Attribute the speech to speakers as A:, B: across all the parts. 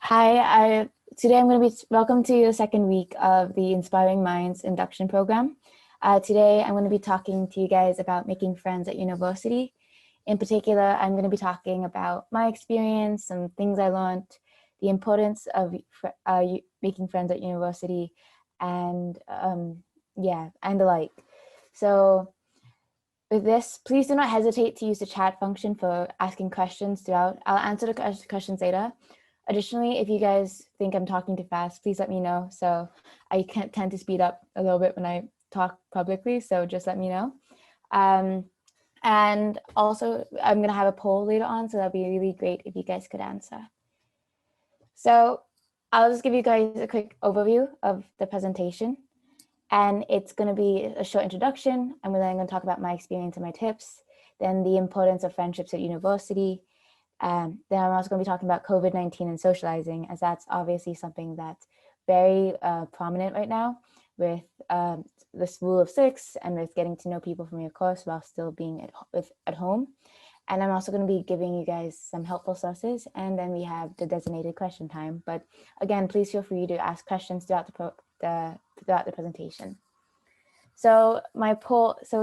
A: Today I'm going to be welcome to the second week of the Inspiring Minds induction program. Today I'm going to be talking to you guys about making friends at university. In particular, I'm going to be talking about my experience, some things I learned, the importance of making friends at university, and and the like. So with this, please do not hesitate to use the chat function for asking questions throughout. I'll answer the questions later. Additionally, if you guys think I'm talking too fast, please let me know. So I can tend to speed up a little bit when I talk publicly, so just let me know. And also, I'm going to have a poll later on, so that'd be really great if you guys could answer. So I'll just give you guys a quick overview of the presentation. And it's going to be a short introduction. I'm then going to talk about my experience and my tips, then the importance of friendships at university. Then I'm also going to be talking about COVID-19 and socializing, as that's obviously something that's very prominent right now with this rule of 6 and with getting to know people from your course while still being at home. And I'm also going to be giving you guys some helpful sources, and then we have the designated question time. But again, please feel free to ask questions throughout the presentation. So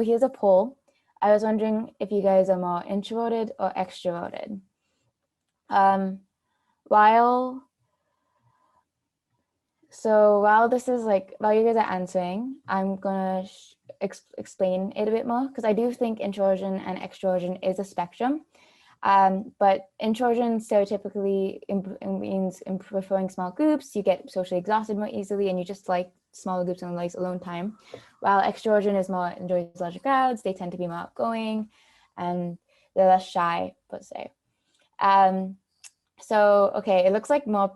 A: here's a poll. I was wondering if you guys are more introverted or extroverted. While you guys are answering, I'm gonna explain it a bit more, because I do think introversion and extroversion is a spectrum. But introversion stereotypically means preferring small groups. You get socially exhausted more easily, and you just like smaller groups and likes alone time. While extroversion is more enjoys larger crowds. They tend to be more outgoing, and they're less shy, per se. So, okay, it looks like more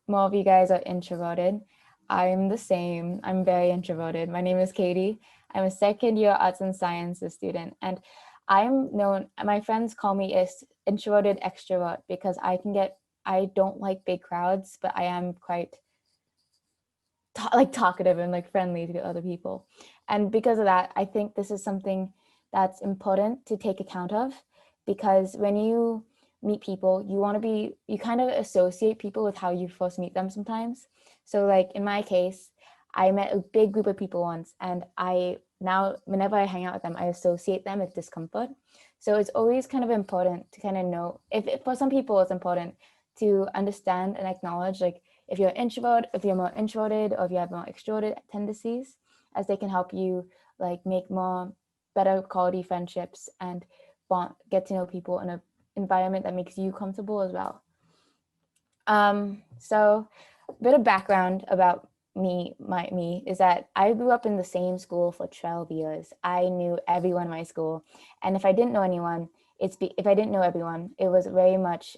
A: of you guys are introverted. I'm the same. I'm very introverted. My name is Katie. I'm a second-year arts and sciences student, and my friends call me introverted extrovert because I don't like big crowds, but I am quite talkative and like friendly to other people. And because of that, I think this is something that's important to take account of, because when you meet people, you kind of associate people with how you first meet them sometimes. So like in my case, I met a big group of people once, and now whenever I hang out with them, I associate them with discomfort. So it's always kind of important to kind of know, if for some people it's important to understand and acknowledge, like if you're more introverted, or if you have more extroverted tendencies, as they can help you like make more better quality friendships and get to know people in an environment that makes you comfortable as well. So a bit of background about me is that I grew up in the same school for 12 years. I knew everyone in my school, and if I didn't know anyone, if I didn't know everyone, it was very much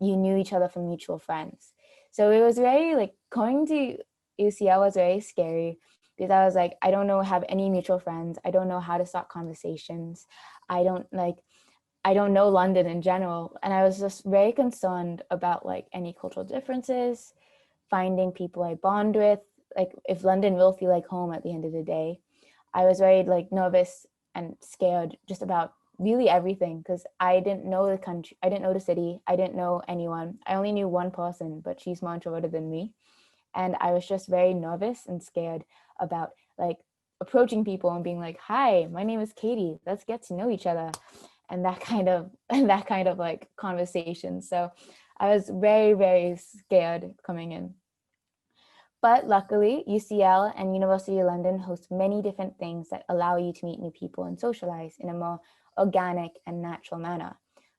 A: you knew each other from mutual friends. So it was very like going to UCL was very scary, because I was like, I don't have any mutual friends. I don't know how to start conversations. I don't know London in general. And I was just very concerned about like any cultural differences, finding people I bond with, like if London will feel like home at the end of the day. I was very like nervous and scared just about really everything, because I didn't know the country, I didn't know the city, I didn't know anyone. I only knew one person, but she's more introverted than me. And I was just very nervous and scared about like approaching people and being like, hi, my name is Katie, let's get to know each other, and that kind of like conversation. So I was very, very scared coming in. But luckily, UCL and University of London host many different things that allow you to meet new people and socialize in a more organic and natural manner.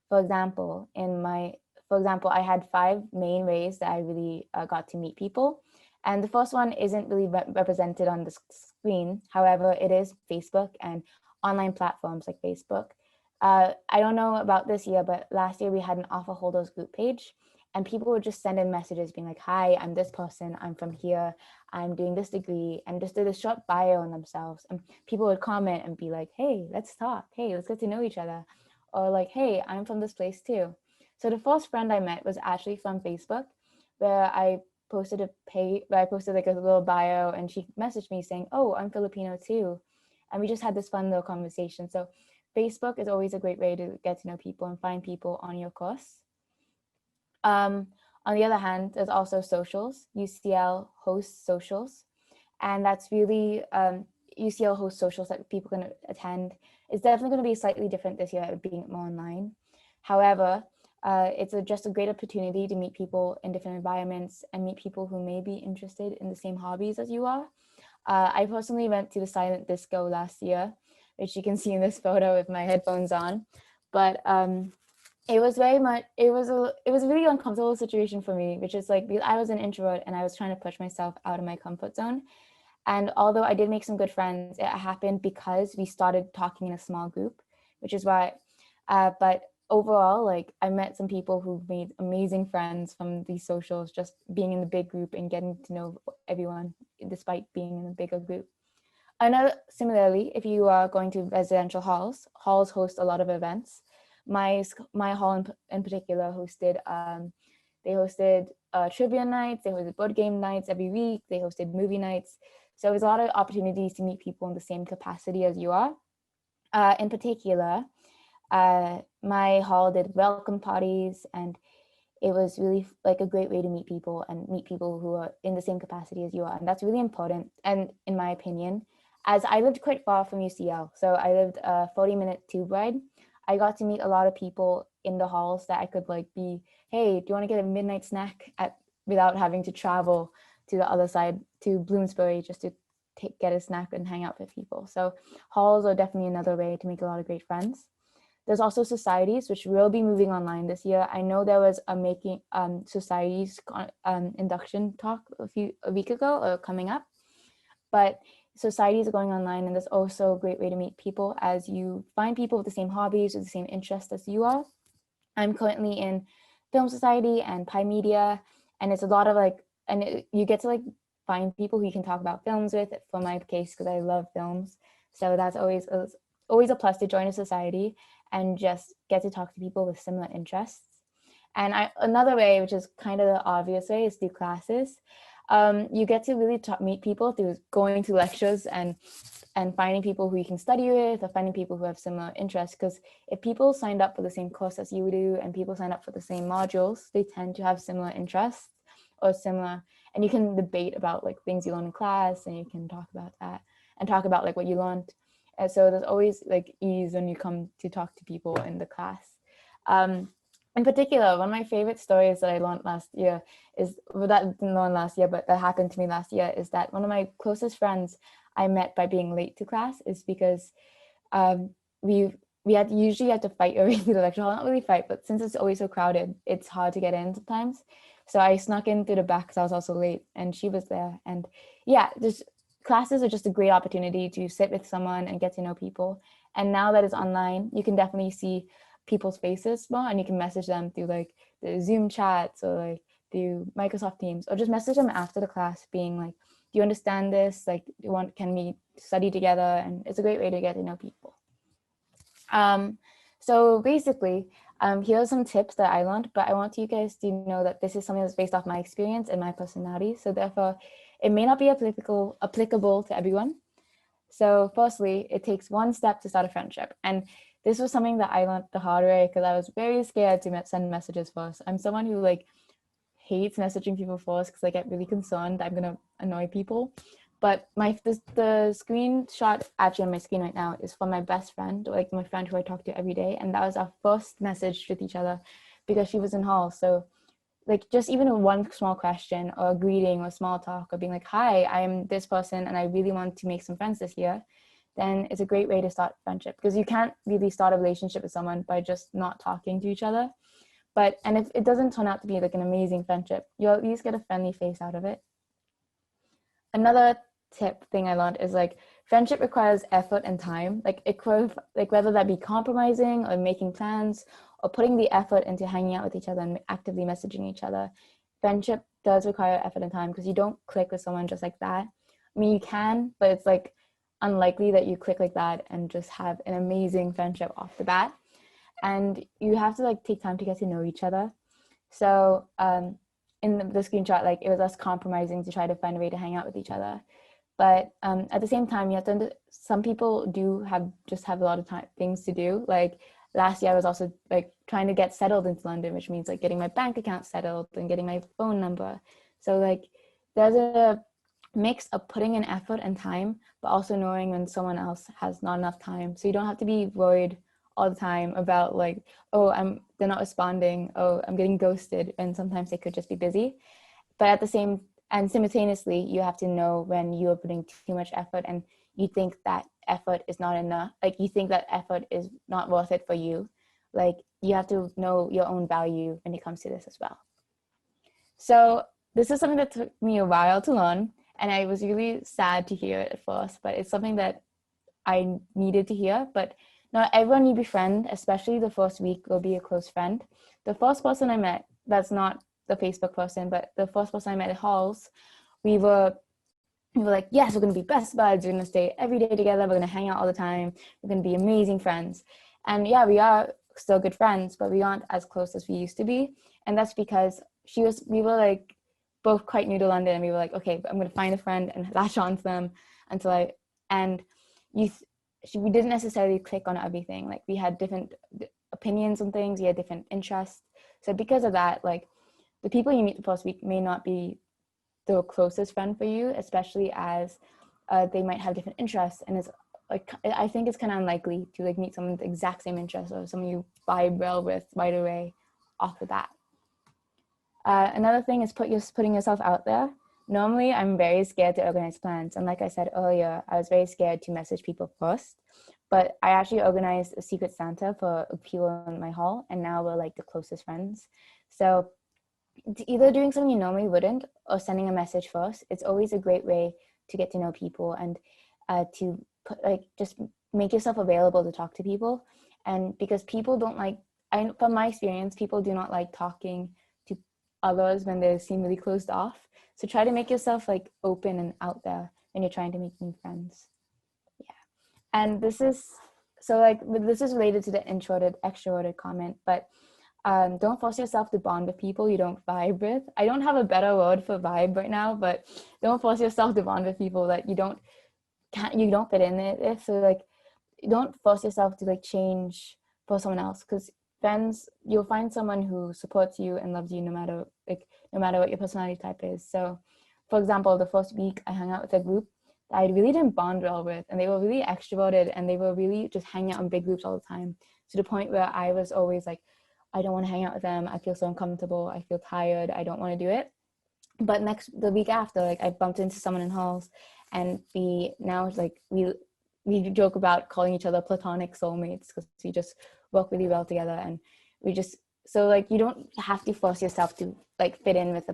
A: For example, I had 5 main ways that I really got to meet people. And the first one isn't really represented on the screen. However, it is Facebook and online platforms like Facebook. I don't know about this year, but last year we had an offer holders group page, and people would just send in messages being like, hi, I'm this person, I'm from here, I'm doing this degree, and just did a short bio on themselves. And people would comment and be like, hey, let's talk. Hey, let's get to know each other. Or like, hey, I'm from this place too. So the first friend I met was actually from Facebook, where I posted like a little bio, and she messaged me saying, oh, I'm Filipino too. And we just had this fun little conversation. So Facebook is always a great way to get to know people and find people on your course. On the other hand, there's also socials. UCL hosts socials, and that's really UCL hosts socials that people can attend. It's definitely going to be slightly different this year, being more online. However, it's just a great opportunity to meet people in different environments and meet people who may be interested in the same hobbies as you are. I personally went to the silent disco last year, which you can see in this photo with my headphones on. But it was very much, it was a really uncomfortable situation for me, which is like, because I was an introvert and I was trying to push myself out of my comfort zone. And although I did make some good friends, it happened because we started talking in a small group, which is why, but overall, like I met some people who made amazing friends from these socials, just being in the big group and getting to know everyone despite being in a bigger group. Another, similarly, if you are going to residential halls, halls host a lot of events. My hall in particular hosted, they hosted trivia nights, they hosted board game nights every week, they hosted movie nights. So there's a lot of opportunities to meet people in the same capacity as you are. In particular, my hall did welcome parties, and it was really like a great way to meet people and meet people who are in the same capacity as you are. And that's really important. And in my opinion, as I lived quite far from UCL, so I lived a 40-minute tube ride, I got to meet a lot of people in the halls that I could like be, hey, do you want to get a midnight snack without having to travel to the other side to Bloomsbury just to get a snack and hang out with people. So halls are definitely another way to make a lot of great friends. There's also societies, which will be moving online this year. I know there was a making societies induction talk a week ago or coming up, but societies are going online, and there's also a great way to meet people as you find people with the same hobbies or the same interests as you are. I'm currently in film society and Pi Media, and it's a lot of like, and you get to like find people who you can talk about films with, for my case, because I love films. So that's always a plus to join a society and just get to talk to people with similar interests. And another way, which is kind of the obvious way, is through classes. You get to really meet people through going to lectures and finding people who you can study with, or finding people who have similar interests. Because if people signed up for the same course as you do and people sign up for the same modules, they tend to have similar interests or similar, and you can debate about like things you learn in class, and you can talk about that and talk about like what you learned. And so there's always like ease when you come to talk to people in the class. In particular, one of my favorite stories that I learned last year is, well, that didn't learn last year, but that happened to me last year, is that one of my closest friends I met by being late to class is because we usually had to fight your way through the lecture hall. Not really fight, but since it's always so crowded, it's hard to get in sometimes. So I snuck in through the back because I was also late, and she was there. And yeah, just classes are just a great opportunity to sit with someone and get to know people. And now that it's online, you can definitely see people's faces more, and you can message them through like the Zoom chats or like through Microsoft Teams, or just message them after the class being like, do you understand this? Like, can we study together? And it's a great way to get to know people. So basically, here are some tips that I learned, but I want you guys to know that this is something that's based off my experience and my personality. So therefore, it may not be applicable to everyone. So firstly, it takes one step to start a friendship. And this was something that I learned the hard way because I was very scared to send messages first. I'm someone who like hates messaging people first because I get really concerned I'm gonna annoy people. But the screenshot actually on my screen right now is from my best friend, like my friend who I talk to every day, and that was our first message with each other because she was in hall. So like just even one small question or a greeting or small talk or being like, hi, I'm this person and I really want to make some friends this year, then it's a great way to start friendship, because you can't really start a relationship with someone by just not talking to each other. And if it doesn't turn out to be like an amazing friendship, you'll at least get a friendly face out of it. Another thing I learned is like friendship requires effort and time, like whether that be compromising or making plans or putting the effort into hanging out with each other and actively messaging each other. Friendship does require effort and time because you don't click with someone just like that. I mean, you can, but it's like unlikely that you click like that and just have an amazing friendship off the bat. And you have to like take time to get to know each other. So in the screenshot, like it was us compromising to try to find a way to hang out with each other. But at the same time, you have to some people do have a lot of things to do. Like last year I was also like trying to get settled into London, which means like getting my bank account settled and getting my phone number. So like there's a mix of putting in effort and time, but also knowing when someone else has not enough time. So you don't have to be worried all the time about like, oh, they're not responding, oh, I'm getting ghosted, and sometimes they could just be busy. But at the same and simultaneously, you have to know when you are putting too much effort and you think that effort is not enough, like you think that effort is not worth it for you. Like you have to know your own value when it comes to this as well. So this is something that took me a while to learn, and I was really sad to hear it at first, but it's something that I needed to hear. But not everyone you befriend, especially the first week, will be a close friend. The first person I met, that's not the Facebook person, but the first person I met at Halls, we were like, yes, we're going to be best buds. We're going to stay every day together. We're going to hang out all the time. We're going to be amazing friends. And yeah, we are still good friends, but we aren't as close as we used to be. And that's because we were like both quite new to London, and we were like, okay, I'm going to find a friend and latch on to them and we didn't necessarily click on everything. Like we had different opinions on things. We had different interests. So because of that, like the people you meet the first week may not be the closest friend for you, especially as they might have different interests. And it's like, I think it's kind of unlikely to like meet someone with the exact same interests or someone you vibe well with right away off the bat. Another thing is putting yourself out there. Normally, I'm very scared to organize plans. And like I said earlier, I was very scared to message people first. But I actually organized a Secret Santa for people in my hall, and now we're like the closest friends. So either doing something you normally wouldn't or sending a message first, it's always a great way to get to know people and to just make yourself available to talk to people. And because people don't like, from my experience, people do not like talking to others when they seem really closed off. So try to make yourself like open and out there when you're trying to make new friends. Yeah. And this is related to the introverted, extroverted comment, but don't force yourself to bond with people you don't vibe with. I don't have a better word for vibe right now, but don't force yourself to bond with people that you don't fit in with. So like, don't force yourself to like change for someone else, because friends, you'll find someone who supports you and loves you no matter what your personality type is. So for example, the first week I hung out with a group that I really didn't bond well with, and they were really extroverted and they were really just hanging out in big groups all the time, to the point where I was always like, I don't want to hang out with them. I feel so uncomfortable. I feel tired. I don't want to do it. But the week after, like I bumped into someone in halls, and we joke about calling each other platonic soulmates because we just work really well together. And so like you don't have to force yourself to like fit in with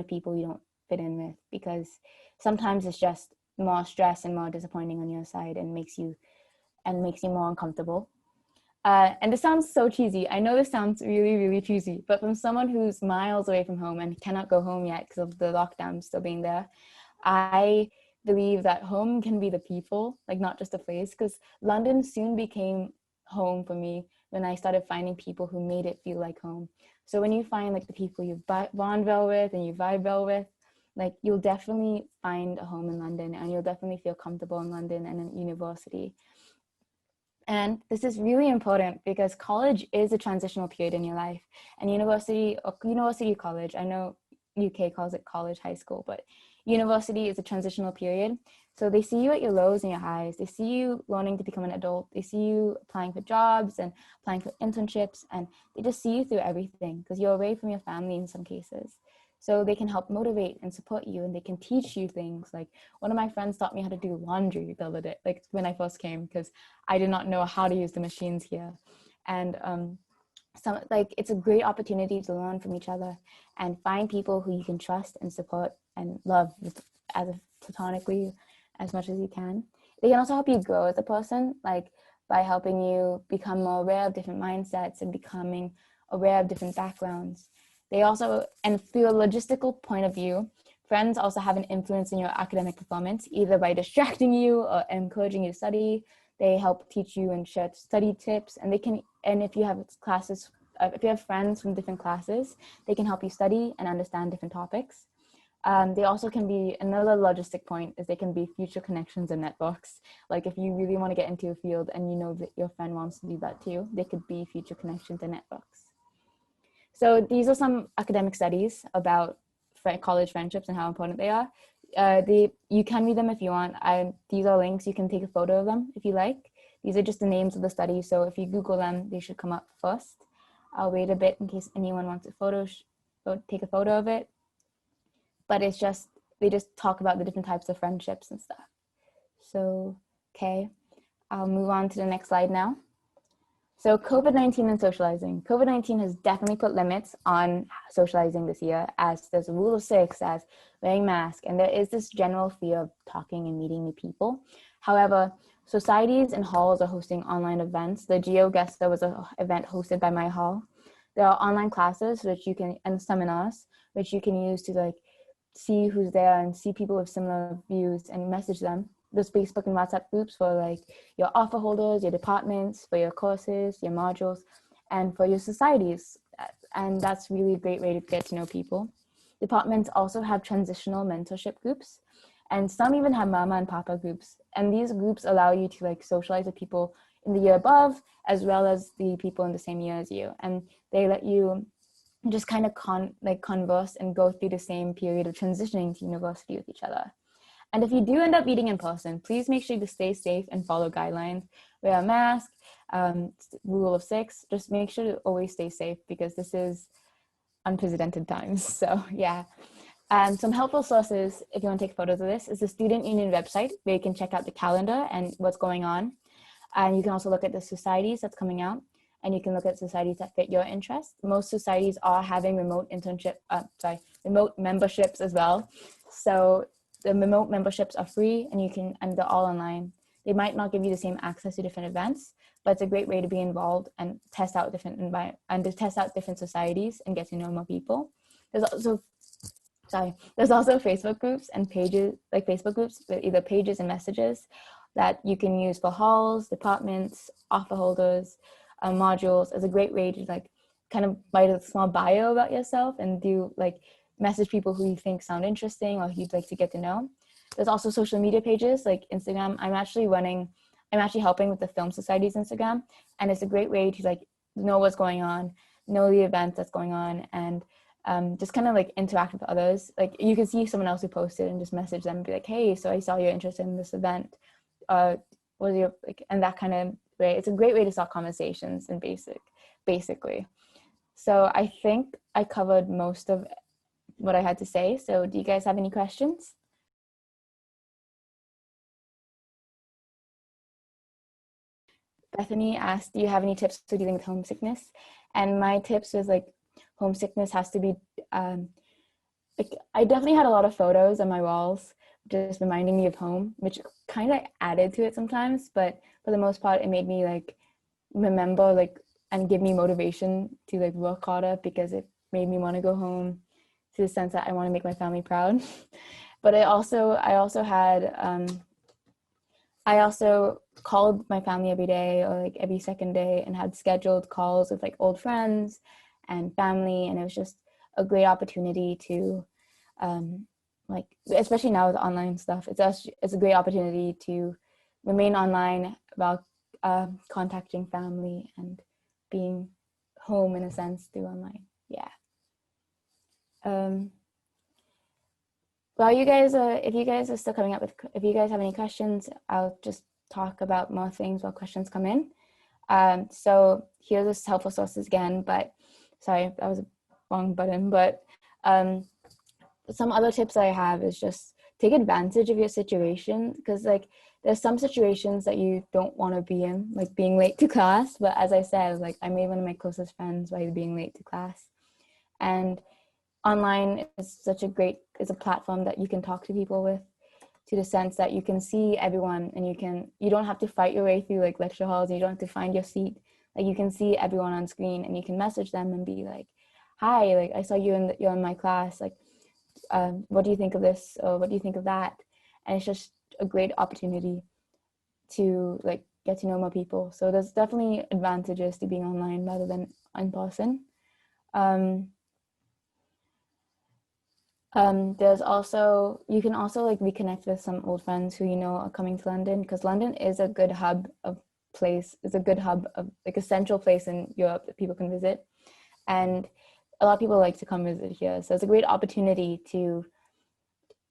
A: people you don't fit in with, because sometimes it's just more stress and more disappointing on your side and makes you more uncomfortable. And this sounds so cheesy. I know this sounds really, really cheesy, but from someone who's miles away from home and cannot go home yet because of the lockdown still being there, I believe that home can be the people, like not just a place, because London soon became home for me when I started finding people who made it feel like home. So when you find like the people you bond well with and you vibe well with, like you'll definitely find a home in London, and you'll definitely feel comfortable in London and in university. And this is really important because college is a transitional period in your life, and university college, I know UK calls it college, high school, but university is a transitional period. So they see you at your lows and your highs. They see you learning to become an adult. They see you applying for jobs and applying for internships, and they just see you through everything because you're away from your family in some cases. So they can help motivate and support you, and they can teach you things. Like one of my friends taught me how to do laundry the other day, like when I first came, because I did not know how to use the machines here. And it's a great opportunity to learn from each other and find people who you can trust and support and love platonically as much as you can. They can also help you grow as a person, like by helping you become more aware of different mindsets and becoming aware of different backgrounds. They also, and through a logistical point of view, friends also have an influence in your academic performance, either by distracting you or encouraging you to study. They help teach you and share study tips, and if you have classes, if you have friends from different classes, they can help you study and understand different topics. They also can be, another logistic point is they can be future connections and networks. Like if you really want to get into a field and you know that your friend wants to do that too, they could be future connections and networks. So these are some academic studies about college friendships and how important they are. You can read them if you want. These are links. You can take a photo of them if you like. These are just the names of the studies. So if you Google them, they should come up first. I'll wait a bit in case anyone wants to take a photo of it. But it's just, they just talk about the different types of friendships and stuff. So, okay, I'll move on to the next slide now. So COVID-19 and socializing. COVID-19 has definitely put limits on socializing this year, as there's a rule of 6, as wearing masks, and there is this general fear of talking and meeting new people. However, societies and halls are hosting online events. The GeoGuesta was an event hosted by my hall. There are online classes which you can, and seminars, which you can use to like see who's there and see people with similar views and message them. There's Facebook and WhatsApp groups for like your offer holders, your departments, for your courses, your modules, and for your societies. And that's really a great way to get to know people. Departments also have transitional mentorship groups, and some even have mama and papa groups. And these groups allow you to like socialize with people in the year above, as well as the people in the same year as you. And they let you just kind of converse and go through the same period of transitioning to university with each other. And if you do end up meeting in person, please make sure to stay safe and follow guidelines. Wear a mask, rule of 6, just make sure to always stay safe because this is unprecedented times. So yeah. Some helpful sources, if you want to take photos of this, is the Student Union website where you can check out the calendar and what's going on. And you can also look at the societies that's coming out, and you can look at societies that fit your interests. Most societies are having remote memberships as well. So the remote memberships are free and they're all online. They might not give you the same access to different events, but it's a great way to be involved and test out different societies and get to know more people. There's also Facebook groups and pages, like Facebook groups with either pages and messages that you can use for halls, departments, offer holders, modules as a great way to like kind of write a small bio about yourself and do like message people who you think sound interesting or who you'd like to get to know. There's also social media pages like Instagram. I'm actually helping with the Film Society's Instagram, and it's a great way to like know what's going on, know the events that's going on, and just kind of like interact with others. Like you can see someone else who posted and just message them and be like, hey, so I saw you're interested in this event. What are your, like, and that kind of way. It's a great way to start conversations and basically. So I think I covered most of what I had to say. So do you guys have any questions? Bethany asked, do you have any tips for dealing with homesickness? And my tips was like, homesickness has to be, like, I definitely had a lot of photos on my walls, just reminding me of home, which kind of added to it sometimes, but for the most part, it made me like remember like and give me motivation to like work harder because it made me want to go home, to the sense that I want to make my family proud. But I also called my family every day or like every second day and had scheduled calls with like old friends and family, and it was just a great opportunity to like, especially now with online stuff, it's a great opportunity to remain online while contacting family and being home in a sense through online. Yeah. Well, if you guys are still coming up with, if you guys have any questions, I'll just talk about more things while questions come in. So here's the helpful sources again, but sorry, that was a wrong button, but some other tips I have is just take advantage of your situation, because like there's some situations that you don't want to be in, like being late to class, but as I said, like I made one of my closest friends by being late to class. And online is is a platform that you can talk to people with, to the sense that you can see everyone and you don't have to fight your way through like lecture halls, you don't have to find your seat. Like you can see everyone on screen and you can message them and be like, hi, like I saw you're in my class, like what do you think of this, or what do you think of that? And it's just a great opportunity to like get to know more people. So there's definitely advantages to being online rather than in person. There's also, you can also like reconnect with some old friends who you know are coming to London, because London is a good hub of place, is a good hub of like a central place in Europe that people can visit. And a lot of people like to come visit here. So it's a great opportunity to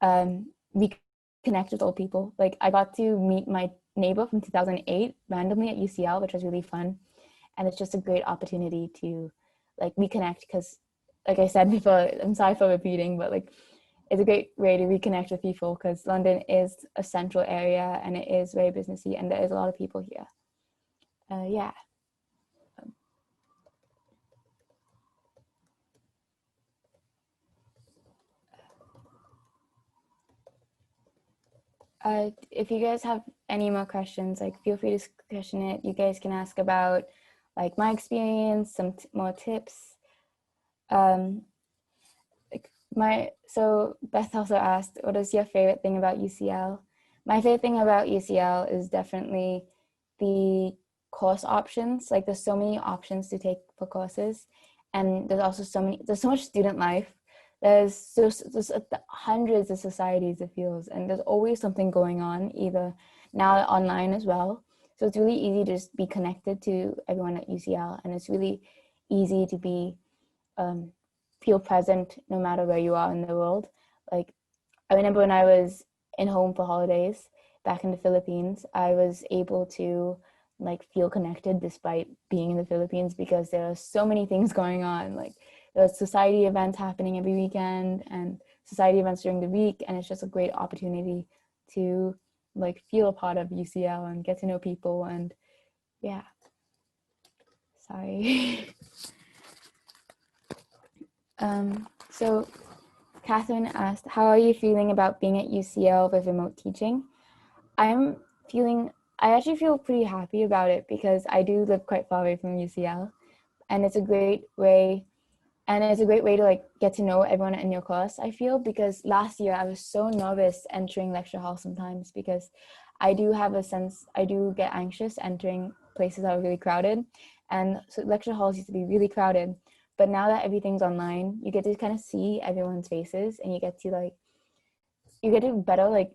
A: reconnect with old people. Like I got to meet my neighbor from 2008 randomly at UCL, which was really fun. And it's just a great opportunity to like reconnect, because like I said before, I'm sorry for repeating, but like it's a great way to reconnect with people, because London is a central area and it is very businessy and there is a lot of people here. Yeah. If you guys have any more questions, like feel free to question it. You guys can ask about like my experience, some more tips. Um, like so Beth also asked, what is your favorite thing about UCL? My favorite thing about UCL is definitely the course options. Like there's so many options to take for courses, and there's so much student life. There's hundreds of societies, it feels, and there's always something going on, either now online as well. So it's really easy to just be connected to everyone at UCL, and it's really easy to be um, feel present no matter where you are in the world. Like I remember when I was in home for holidays back in the Philippines, I was able to like feel connected despite being in the Philippines, because there are so many things going on. Like there's society events happening every weekend and society events during the week, and it's just a great opportunity to like feel a part of UCL and get to know people. And yeah, sorry. So Catherine asked, how are you feeling about being at UCL with remote teaching? I'm feeling, I actually feel pretty happy about it, because I do live quite far away from UCL, and it's a great way, to like get to know everyone in your class, I feel, because last year I was so nervous entering lecture hall sometimes, because I do get anxious entering places that are really crowded. And so lecture halls used to be really crowded, but now that everything's online, you get to kind of see everyone's faces, and you get to better like,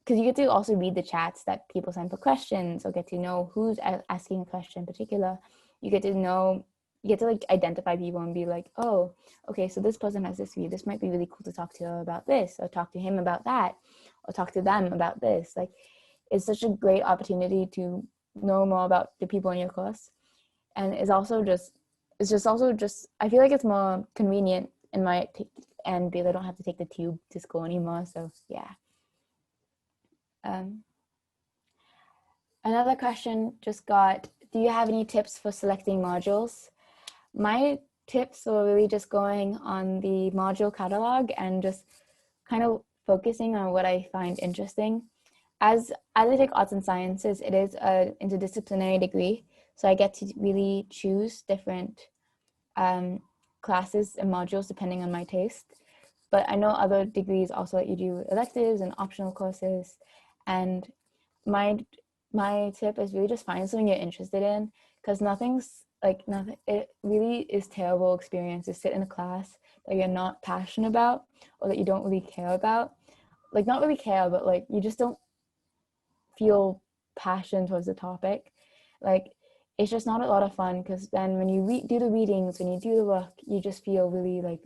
A: because you get to also read the chats that people send for questions, or get to know who's asking a question in particular. You get to know, you get to like identify people and be like, oh, okay, so this person has this view, this might be really cool to talk to her about this, or talk to him about that, or talk to them about this. Like it's such a great opportunity to know more about the people in your course. And it's just also just, I feel like it's more convenient in my end, because I don't have to take the tube to school anymore. So yeah. um, Another question just got, do you have any tips for selecting modules? My tips were really just going on the module catalog and just kind of focusing on what I find interesting. As I take arts and sciences, it is an interdisciplinary degree, so I get to really choose different um, classes and modules depending on my taste. But I know other degrees also let you do electives and optional courses. And my my tip is really just find something you're interested in, because nothing, it really is terrible experience to sit in a class that you're not passionate about, or that you don't really care about. Like not really care, but like you just don't feel passion towards the topic. Like it's just not a lot of fun, because then when you do the readings, when you do the work, you just feel really like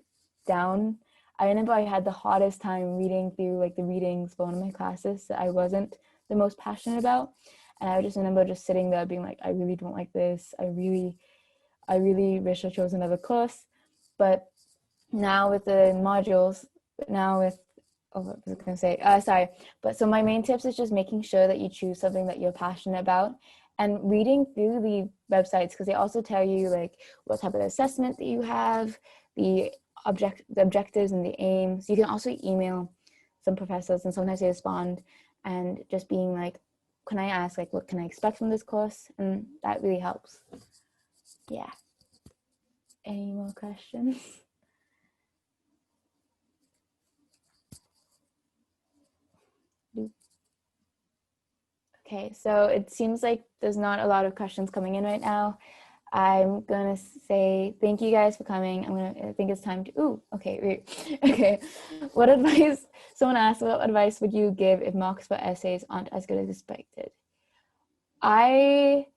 A: down. I remember I had the hardest time reading through like the readings for one of my classes that I wasn't the most passionate about. And I just remember just sitting there being like, I really don't like this. I really wish I chose another course. But now with the modules, now with, oh, what was I going to say? Sorry. But so my main tips is just making sure that you choose something that you're passionate about, and reading through the websites, because they also tell you like what type of assessment that you have, the objectives and the aims. You can also email some professors, and sometimes they respond, and just being like, can I ask like what can I expect from this course? And that really helps. Yeah. Any more questions? Okay, so it seems like there's not a lot of questions coming in right now. I'm gonna say thank you guys for coming. I think it's time to, okay, wait. Okay. What advice, someone asked, what advice would you give if marks for essays aren't as good as expected? I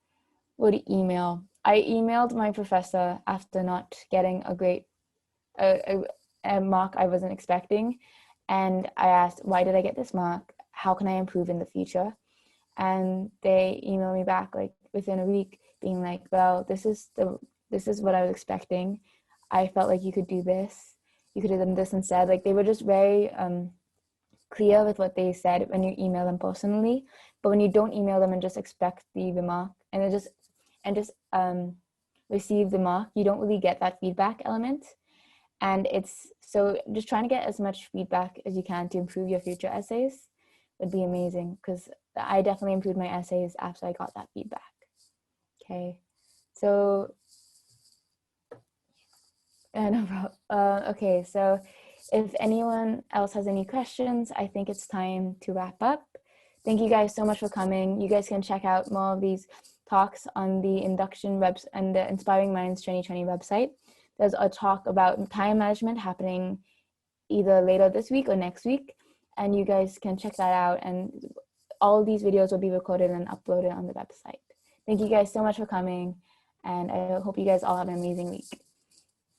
A: would email. I emailed my professor after not getting a great a mark I wasn't expecting. And I asked, why did I get this mark? How can I improve in the future? And they emailed me back like within a week being like, well, this is what I was expecting. I felt like you could do this. You could have done this instead. Like they were just very clear with what they said when you email them personally. But when you don't email them and just expect the remark and just receive the mark, you don't really get that feedback element. And it's so just trying to get as much feedback as you can to improve your future essays would be amazing, because I definitely improved my essays after I got that feedback. Okay, so okay, so if anyone else has any questions, I think it's time to wrap up. Thank you guys so much for coming. You guys can check out more of these talks on the induction webs and the Inspiring Minds 2020 website. There's a talk about time management happening either later this week or next week, and you guys can check that out, and all these videos will be recorded and uploaded on the website. Thank you guys so much for coming, and I hope you guys all have an amazing week.